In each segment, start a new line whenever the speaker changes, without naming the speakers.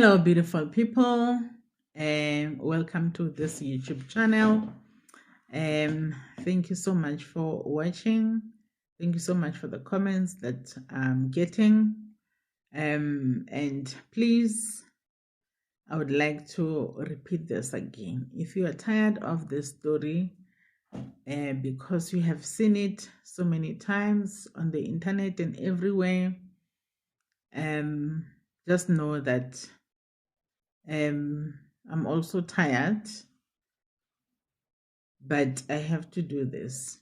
Hello, beautiful people, and welcome to this YouTube channel. Thank you so much for watching. Thank you so much for the comments that I'm getting. And please, I would like to repeat this again. If you are tired of this story, because you have seen it so many times on the internet and everywhere, just know that I'm also tired, but I have to do this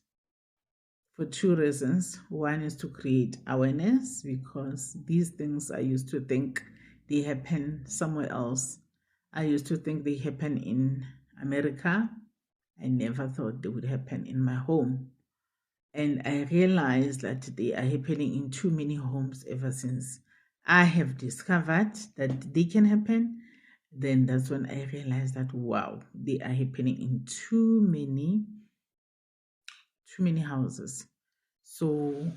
for two reasons. One is to create awareness, because these things I used to think they happen somewhere else. I used to think they happen in America. I never thought they would happen in my home. And I realized that they are happening in too many homes ever since I have discovered that they can happen. Then that's when I realized that, wow, they are happening in too many houses. So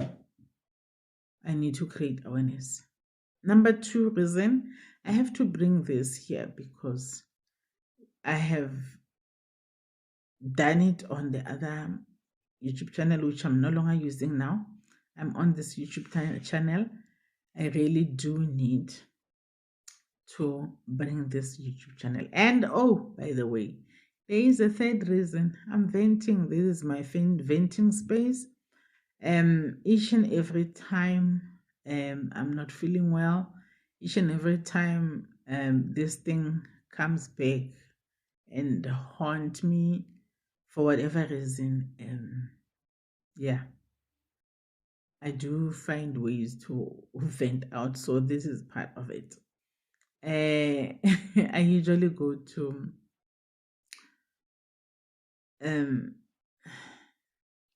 I need to create awareness. Number two reason, I have to bring this here because I have done it on the other YouTube channel, which I'm no longer using now. I'm on this YouTube channel. I really do need to bring this YouTube channel. And oh, by the way, there is a third reason. I'm venting. This is my venting space. Each and every time I'm not feeling well, each and every time this thing comes back and haunt me for whatever reason, yeah, I do find ways to vent out. So this is part of it. I usually go to um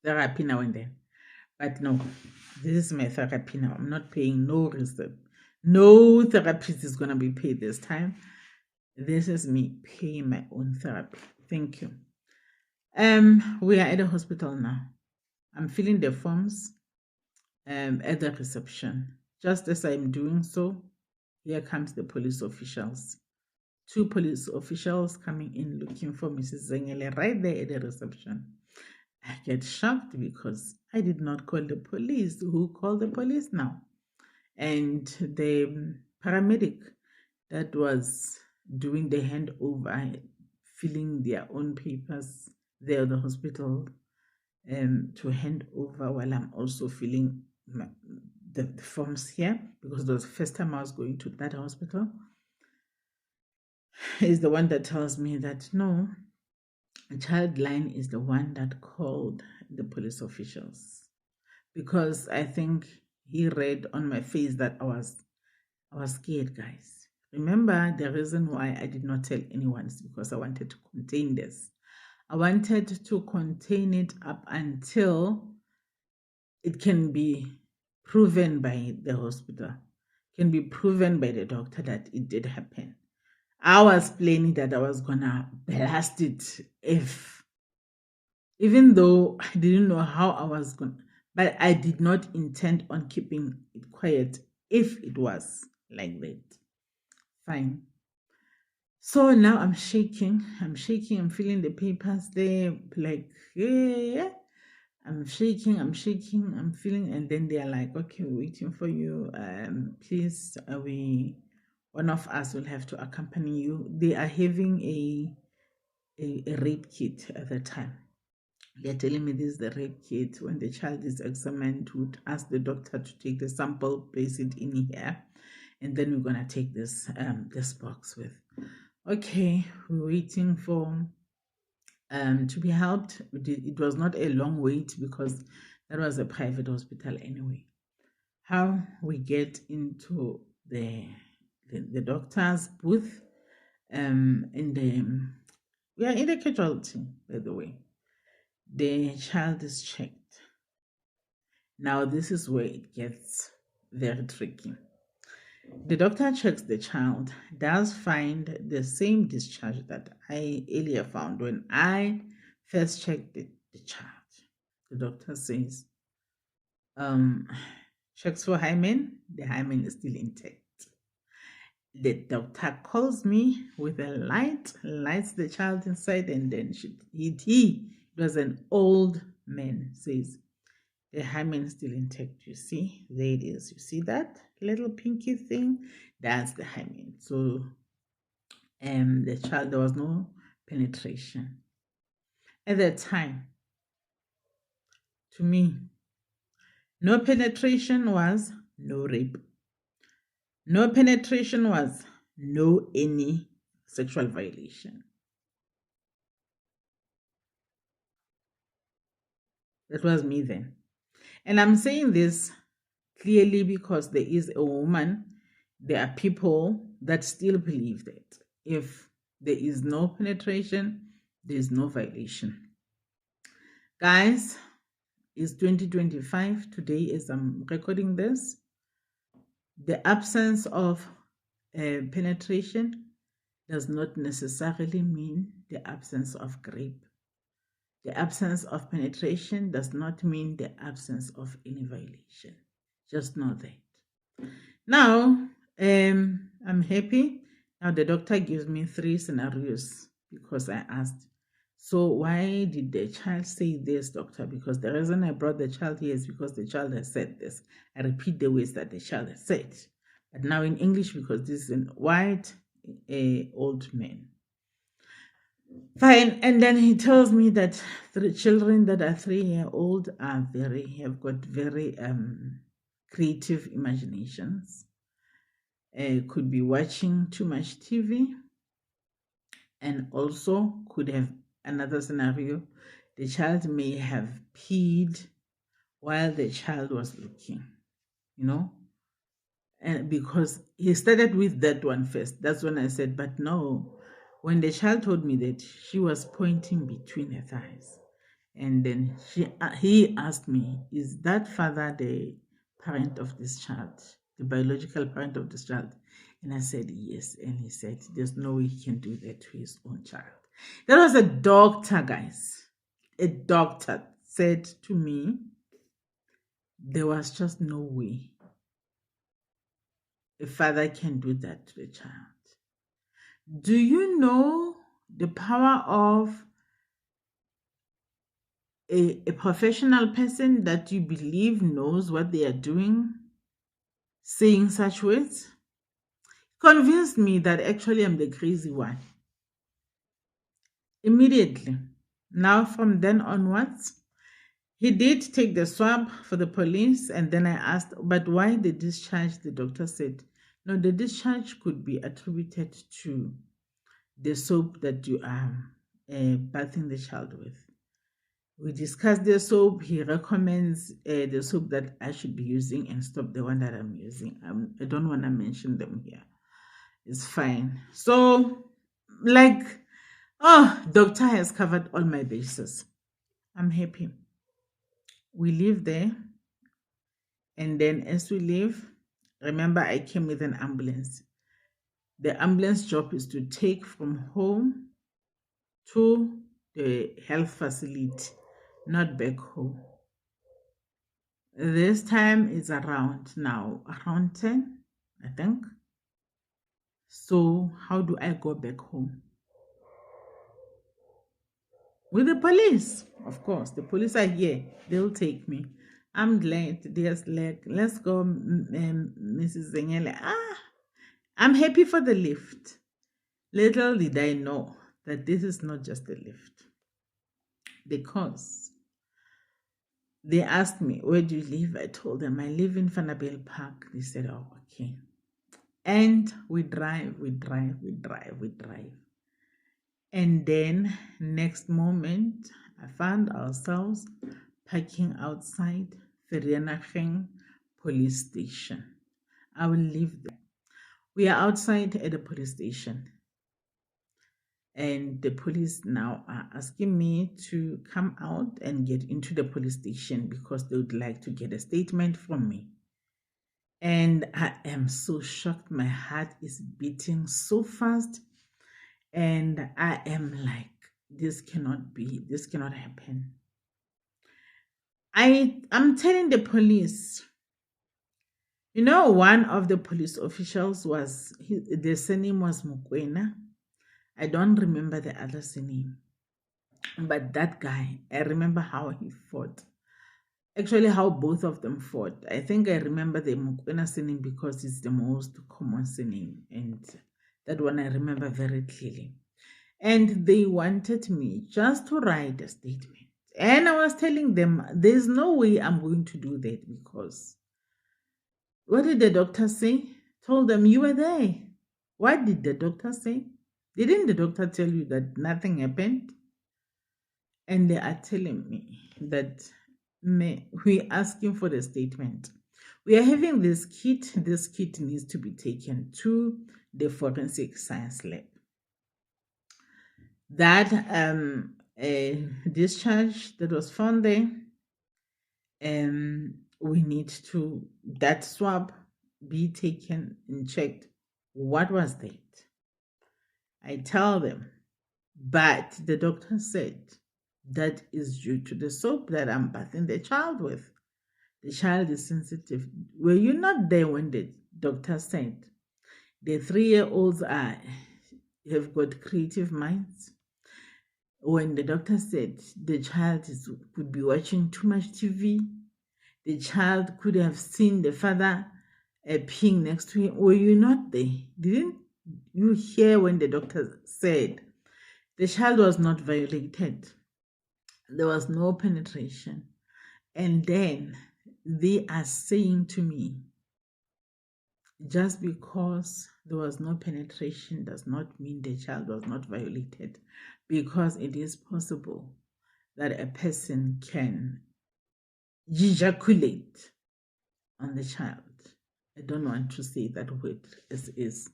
therapy now and then, but no, this is my therapy now. I'm not paying no reason. No therapist is gonna be paid this time. This is me paying my own therapy. Thank you. We are at the hospital now. I'm filling the forms at the reception. Just as I'm doing so, here comes the police officials. Two police officials coming in looking for Mrs. Zengele right there at the reception. I get shocked because I did not call the police. Who called the police now? And the paramedic that was doing the handover, filling their own papers there at the hospital to hand over while I'm also filling the forms here, because it was the first time I was going to that hospital, is the one that tells me that no, Childline is the one that called the police officials, because I think he read on my face that I was scared, guys. Remember, the reason why I did not tell anyone is because I wanted to contain this. I wanted to contain it up until it can be proven by the hospital, can be proven by the doctor that it did happen. I was planning that I was gonna blast it, even though I didn't know how I was going, but I did not intend on keeping it quiet if it was like that. Fine. So now I'm shaking, I'm feeling the papers there, like, yeah. I'm shaking, I'm feeling, and then they're like, okay, we're waiting for you. Please, one of us will have to accompany you. They are having a rape kit at the time. They're telling me this is the rape kit. When the child is examined, would ask the doctor to take the sample, place it in here, and then we're gonna take this box with. Okay, we're waiting for to be helped. It was not a long wait because that was a private hospital anyway. How we get into the doctor's booth, we are in the casualty, by the way. The child is checked. Now this is where it gets very tricky. The doctor checks the child, does find the same discharge that I earlier found when I first checked the child. The doctor says, checks for hymen, the hymen is still intact. The doctor calls me with a light, lights the child inside, and then he it was an old man, says, the hymen is still intact. You see, there it is. You see that little pinky thing? That's the hymen. So the child, there was no penetration. At that time, to me, no penetration was no rape. No penetration was no any sexual violation. That was me then. And I'm saying this clearly because there is a woman, there are people that still believe that if there is no penetration, there is no violation. Guys, it's 2025 today as I'm recording this. The absence of penetration does not necessarily mean the absence of rape. The absence of penetration does not mean the absence of any violation. Just know that. Now, I'm happy. Now the doctor gives me 3 scenarios because I asked, so why did the child say this, doctor? Because the reason I brought the child here is because the child has said this. I repeat the words that the child has said. But now in English, because this is a white old man. Fine. And then he tells me that the children that are 3-year-old have got very creative imaginations. Could be watching too much TV, and also could have another scenario. The child may have peed while the child was looking, and because he started with that one first. That's when I said, but no, when the child told me that she was pointing between her thighs, and then he asked me, is that father the parent of this child, the biological parent of this child? And I said, yes. And he said, there's no way he can do that to his own child. That was a doctor, guys. A doctor said to me, there was just no way a father can do that to the child. Do you know the power of a professional person that you believe knows what they are doing saying such words? Convinced me that actually I'm the crazy one. Immediately. Now from then onwards, he did take the swab for the police, and then I asked, but why the discharge? The doctor said, no, the discharge could be attributed to the soap that you are bathing the child with. We discussed the soap. He recommends the soap that I should be using and stop the one that I'm using. I don't want to mention them here. It's fine. So, doctor has covered all my bases. I'm happy. We live there. And then as we leave, remember I came with an ambulance. The ambulance job is to take from home to the health facility, not back home. This time is around 10, I think. So how do I go back home? With the police, of course. The police are here. They'll take me. I'm glad. There's let's go, Mrs. Zengele. I'm happy for the lift. Little did I know that this is not just a lift. Because they asked me, where do you live? I told them, I live in Vanabel Park. They said, oh, okay. And we drive. And then next moment, I found ourselves parking outside Vereeniging police station. I will leave there. We are outside at the police station. And the police now are asking me to come out and get into the police station because they would like to get a statement from me. And I am so shocked. My heart is beating so fast. And I am like, this cannot happen. I'm telling the police, You know, one of the police officials the surname was Mukwena. I don't remember the other surname, but that guy, I remember how he fought. Actually, how both of them fought. I think I remember the Mukwena surname because it's the most common surname, and that one I remember very clearly. And they wanted me just to write a statement. And I was telling them, there's no way I'm going to do that because what did the doctor say? Told them you were there. What did the doctor say? Didn't the doctor tell you that nothing happened? And they are telling me that we're asking for the statement. We are having this kit. This kit needs to be taken to the forensic science lab. That a discharge that was found there, we need to that swab be taken and checked. What was that? I tell them, but the doctor said that is due to the soap that I'm bathing the child with. The child is sensitive. Were you not there when the doctor said the 3-year-olds have got creative minds? When the doctor said the child could be watching too much TV, the child could have seen the father peeing next to him. Were you not there? Didn't you hear when the doctor said the child was not violated? There was no penetration. And then they are saying to me, just because there was no penetration does not mean the child was not violated, because it is possible that a person can ejaculate on the child. I don't want to say that word as is.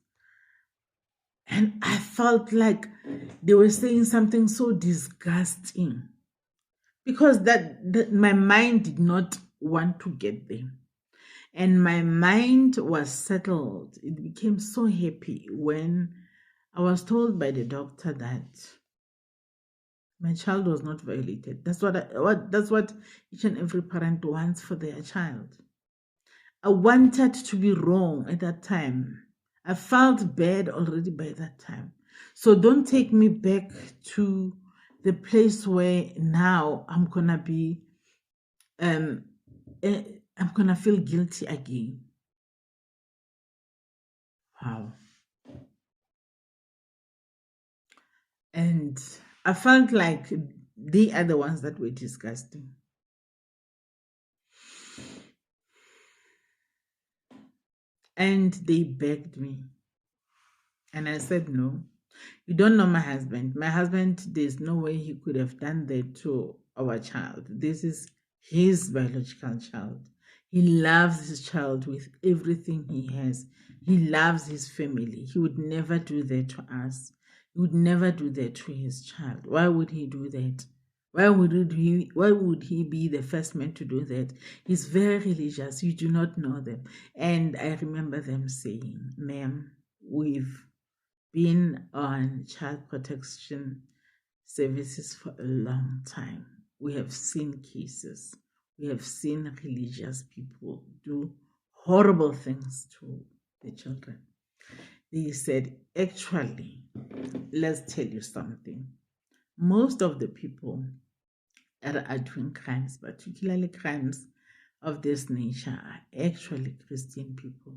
And I felt like they were saying something so disgusting because that my mind did not want to get there. And my mind was settled. It became so happy when I was told by the doctor that my child was not violated. That's what each and every parent wants for their child. I wanted to be wrong at that time. I felt bad already by that time. So don't take me back to the place where now I'm gonna be I'm gonna feel guilty again. Wow. And I felt like they are the ones that were disgusting. And they begged me. And I said, no, you don't know my husband. My husband, there's no way he could have done that to our child. This is his biological child. He loves his child with everything he has. He loves his family. He would never do that to us. He would never do that to his child. Why would he do that? Why would he be the first man to do that? He's very religious. You do not know them. And I remember them saying, ma'am, we've been on child protection services for a long time. We have seen cases. We have seen religious people do horrible things to the children. They said, actually, let's tell you something. Most of the people that are doing crimes, particularly crimes of this nature, are actually Christian people.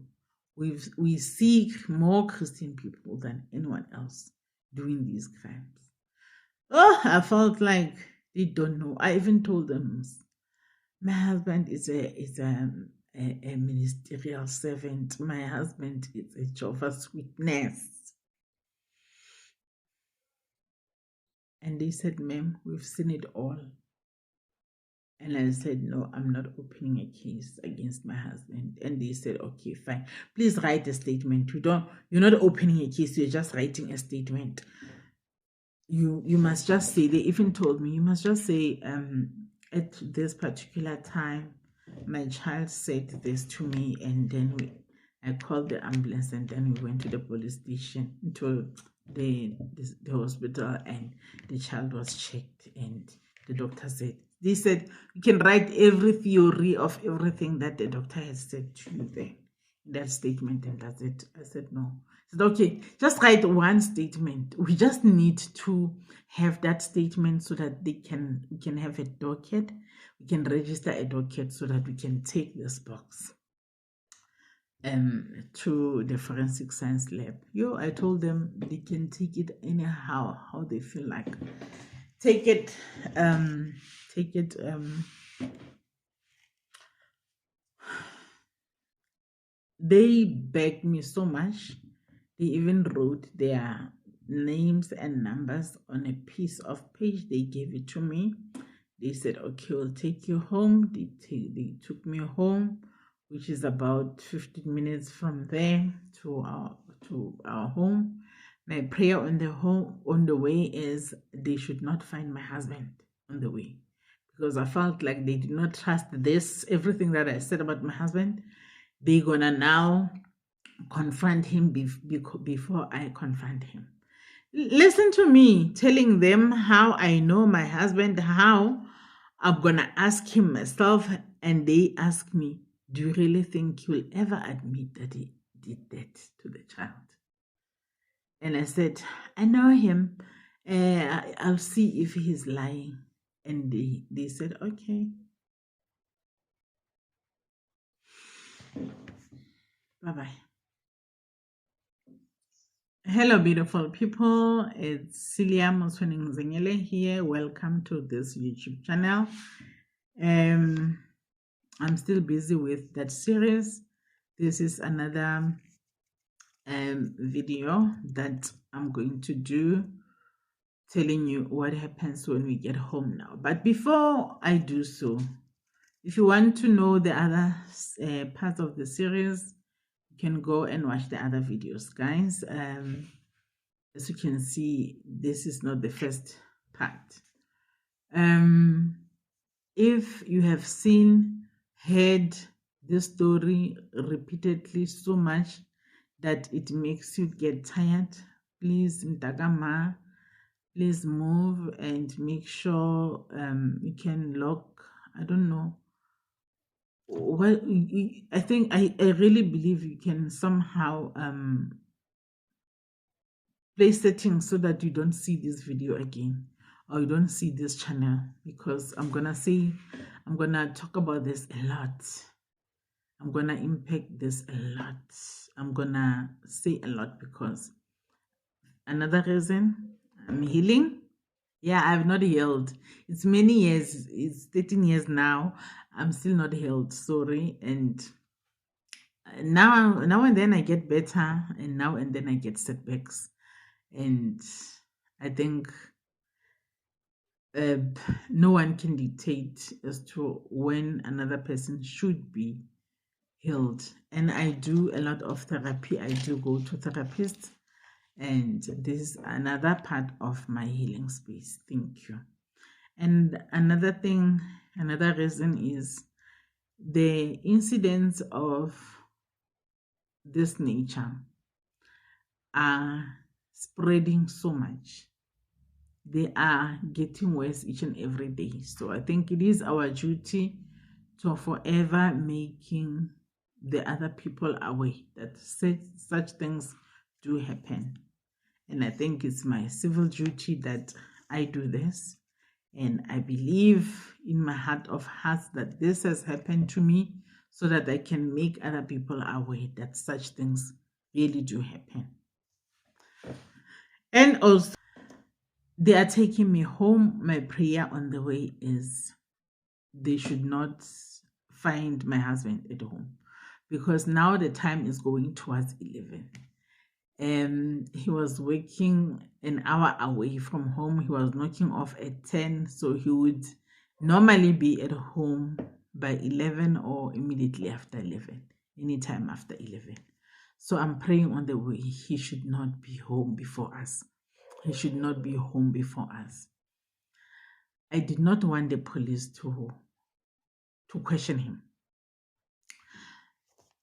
We see more Christian people than anyone else doing these crimes. Oh, I felt like they don't know. I even told them my husband is a ministerial servant. My husband is a Jehovah's Witness. And they said, ma'am, we've seen it all. And I said, no, I'm not opening a case against my husband. And they said, okay, fine. Please write a statement. You're not opening a case, you're just writing a statement. You must just say, they even told me, you must just say, at this particular time, my child said this to me, and then I called the ambulance, and then we went to the police station, to the hospital, and the child was checked, and the doctor said, they said, you can write every theory of everything that the doctor has said to you there. that statement, and that's it. I said no. I said, okay, just write one statement. We just need to have that statement so that we can have a docket. We can register a docket so that we can take this box to the forensic science lab. I told them they can take it anyhow, how they feel like. Take it, they begged me so much. They even wrote their names and numbers on a piece of page. They gave it to me. They said, okay, we'll take you home. They took me home, which is about 15 minutes from there to our home. My prayer on the way is they should not find my husband on the way, because I felt like they did not trust everything that I said about my husband. They're gonna now confront him before I confront him. Listen to me telling them how I know my husband, how I'm gonna ask him myself, and they ask me, do you really think he will ever admit that he did that to the child? And I said, I know him. I'll see if he's lying. And they said, okay. Bye-bye. Hello, beautiful people. It's Celia Moswening here. Welcome to this YouTube channel. I'm still busy with that series. This is another video that I'm going to do, telling you what happens when we get home now. But before I do so, if you want to know the other parts of the series, you can go and watch the other videos, guys. As you can see, this is not the first part. If you have heard this story repeatedly so much that it makes you get tired, please, Mtagama, please move and make sure you can lock. I don't know. Well, I think I really believe you can somehow place settings so that you don't see this video again, or you don't see this channel, because I'm gonna talk about this a lot. I'm gonna impact this a lot. I'm gonna say a lot, because another reason I'm healing. Yeah, I've not healed. It's many years. It's 13 years now. I'm still not healed. Sorry. And now and then I get better, and now and then I get setbacks. And I think no one can dictate as to when another person should be healed. And I do a lot of therapy. I do go to therapists, and this is another part of my healing space. Thank you. And another reason is the incidents of this nature are spreading so much. They are getting worse each and every day. So I think it is our duty to forever making the other people aware that such things do happen. And I think it's my civil duty that I do this. And I believe in my heart of hearts that this has happened to me, so that I can make other people aware that such things really do happen. And also, they are taking me home. My prayer on the way is they should not find my husband at home, because now the time is going towards 11. He was working an hour away from home. He was knocking off at 10, so he would normally be at home by 11 or immediately after 11, anytime after 11. So I'm praying on the way he should not be home before us. He should not be home before us. I did not want the police to question him.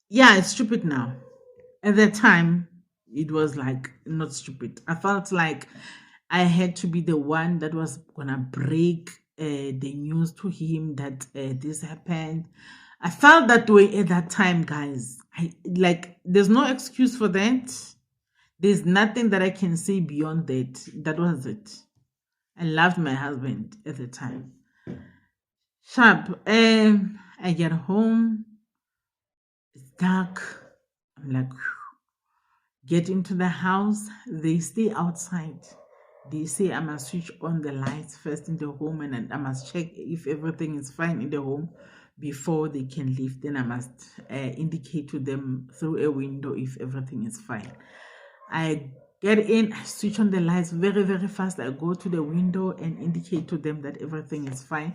Yeah, it's stupid now. At that time, it was like not stupid. I felt like I had to be the one that was gonna break the news to him that this happened. I felt that way at that time, guys. There's no excuse for that. There's nothing that I can say beyond that. That was it. I loved my husband at the time. Sharp. I get home. It's dark. I'm like, get into the house. They stay outside. They say I must switch on the lights first in the home, and I must check if everything is fine in the home before they can leave. Then I must indicate to them through a window if everything is fine. I get in, I switch on the lights very, very fast. I go to the window and indicate to them that everything is fine.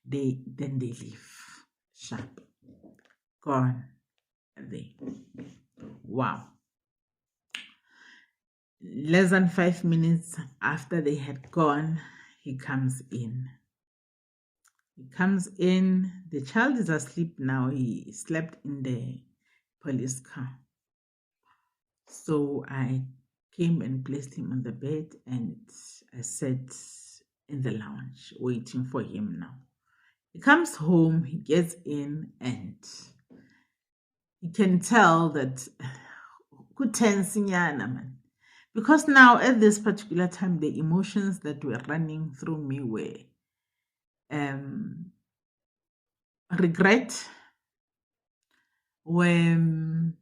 Then they leave. Sharp. Gone. They. Wow. Less than 5 minutes after they had gone, he comes in. He comes in. The child is asleep now. He slept in the police car. So I came and placed him on the bed, and I sat in the lounge waiting for him now. He comes home, he gets in, and you can tell that good man. Because now at this particular time, the emotions that were running through me were regret. When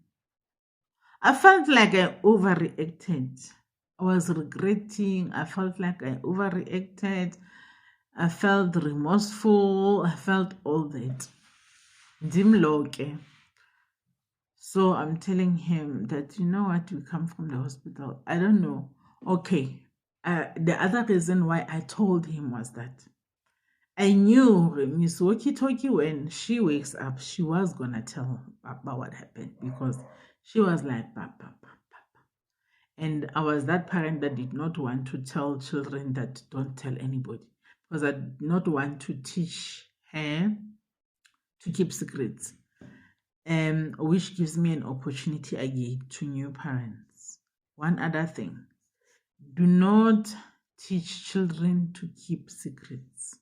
I felt like I overreacted, I was regretting. I felt like I overreacted. I felt remorseful. I felt all that. Dimloke. So I'm telling him that, you know what, we come from the hospital. I don't know. Okay. The other reason why I told him was that I knew Miss Walkie Talkie, when she wakes up, she was going to tell Papa what happened, because she was like, Papa. And I was that parent that did not want to tell children that don't tell anybody, because I did not want to teach her to keep secrets. Which gives me an opportunity again to new parents. One other thing, do not teach children to keep secrets.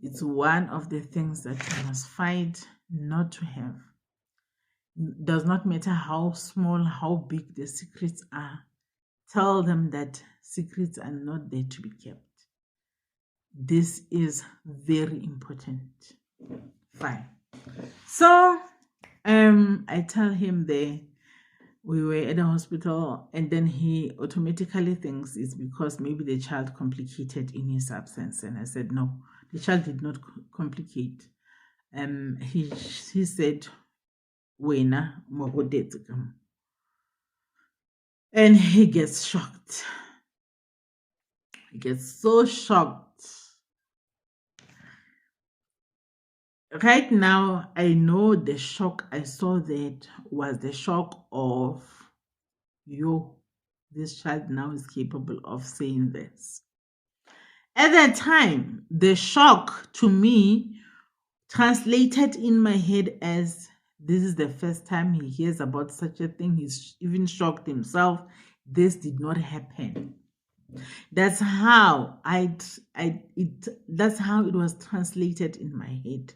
It's one of the things that you must fight not to have. Does not matter how small, how big the secrets are. Tell them that secrets are not there to be kept. This is very important. Fine. So I tell him we were at the hospital, and then he automatically thinks it's because maybe the child complicated in his absence. And I said, no, the child did not complicate. He said, Wena, and he gets shocked. He gets so shocked. Right now, I know the shock I saw that was the shock of, this child now is capable of saying this. At that time, the shock to me translated in my head as, this is the first time he hears about such a thing. He's even shocked himself. This did not happen. That's how that's how it was translated in my head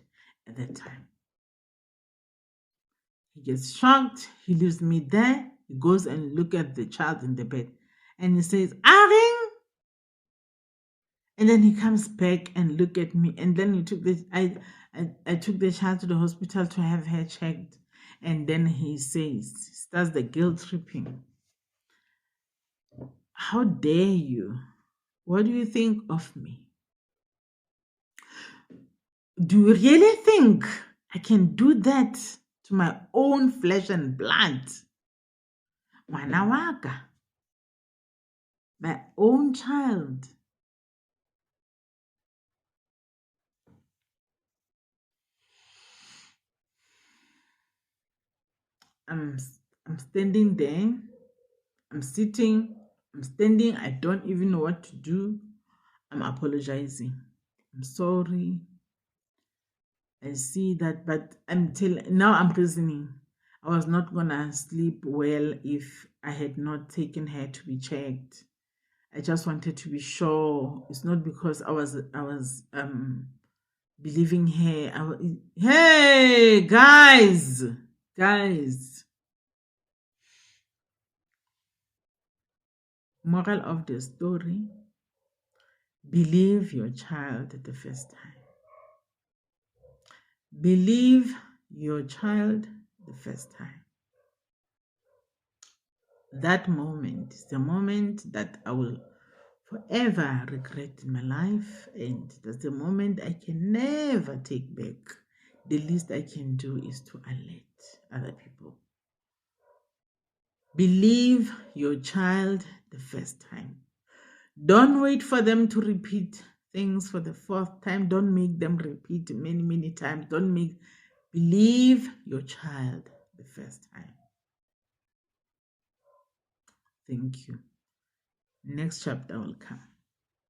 at that time. He gets shocked. He leaves me there. He goes and look at the child in the bed, and he says, Aring. And then he comes back and look at me. And then I took the child to the hospital to have her checked. And then he starts the guilt tripping. How dare you? What do you think of me? Do you really think I can do that to my own flesh and blood? Manawaka, my own child. I'm standing there. I'm sitting. I'm standing. I don't even know what to do. I'm apologizing. I'm sorry. I see that, but now I'm reasoning. I was not gonna sleep well if I had not taken her to be checked. I just wanted to be sure. It's not because I was believing her. Hey, guys, moral of the story, believe your child the first time. Believe your child the first time. That moment is the moment that I will forever regret in my life, and that's the moment I can never take back. The least I can do is to alert other people. Believe your child the first time. Don't wait for them to repeat things for the fourth time. Don't make them repeat many, many times. Believe your child the first time. Thank you. Next chapter will come.